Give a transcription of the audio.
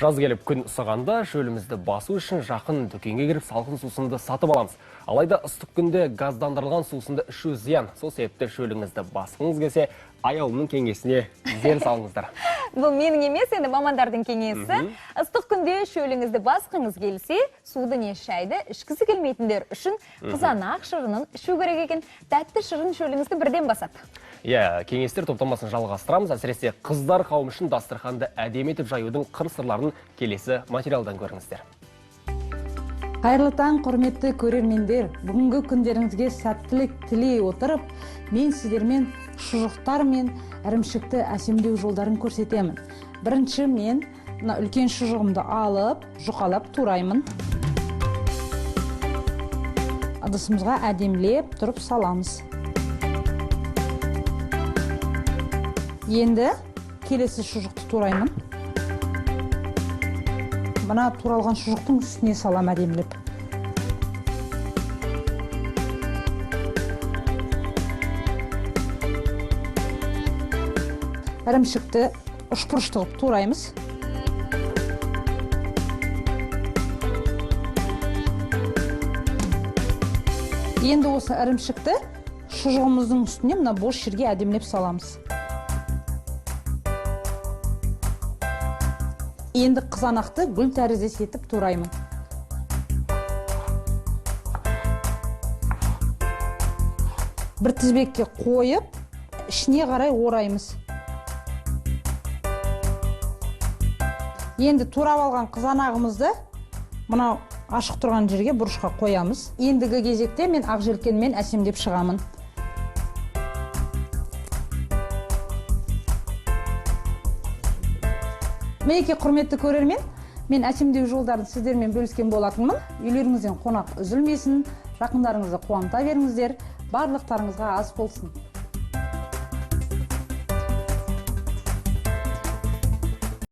Жаз келіп күн ысығанда шөлімізді басу үшін жақын дүкенге кіріп салқын сусынды сатып аламыз. Алайда ыстық күнде газдандырылған сусынды ішу зиян. Сол себепті шөліңізді басқыңыз келсе, аяулымның кеңесіне зер салыңыздар. Бұл менің емес, енді мамандардың кеңесі. Ыстық күнде шөліңізді басқыңыз келсе, суды не шайды ішкісі келмейтіндер үшін қызанақ шырынын ішу керек екен. Тәтті шырын шөліңізді бірден басады. Кеңестер топтамасын жалғастырамыз. Әсіресе қыздар қауым үшін дастарханды әдемі етіп жаюдың қыр-сырларын келесі материалдан көріңіздер. Қайырлы таң, құрметті көрермендер. Бүгінгі күндеріңізге сәттілік тілей отырып, мен сіздермен шұжықтар мен ірімшікті әсемдеу жолдарын көрсетемін. Бірінші мен үлкен шұжығымды алып, жұқалап тураймын. Ыдысымызға әдемілеп тұрып саламыз. Енді келесі шұжықты тураймын. Мына туралған шұжықтың үстіне салам әдемілеп. Ірімшікті үшбұрышты қылып тураймыз. Енді осы ірімшікті шұжығымыздың үстіне мына бос жерге әдемілеп саламыз. Енді қызанақты гүл тәріздес етіп тураймын. Бір тізбекке қойып, ішіне қарай ораймыз. Енді турап алған қызанағымызды мына ашық тұрған жерге бұрышқа қоямыз. Ендігі кезекте мен ақ желкенмен әсемдеп шығамын. Мінекей, құрметті көрермен, мен әсемдеу жолдарын сіздермен бөліскен болатынмын. Үйлеріңізден қонақ үзілмесін, жақындарыңызды қуанта беріңіздер, барлықтарыңызға ас болсын.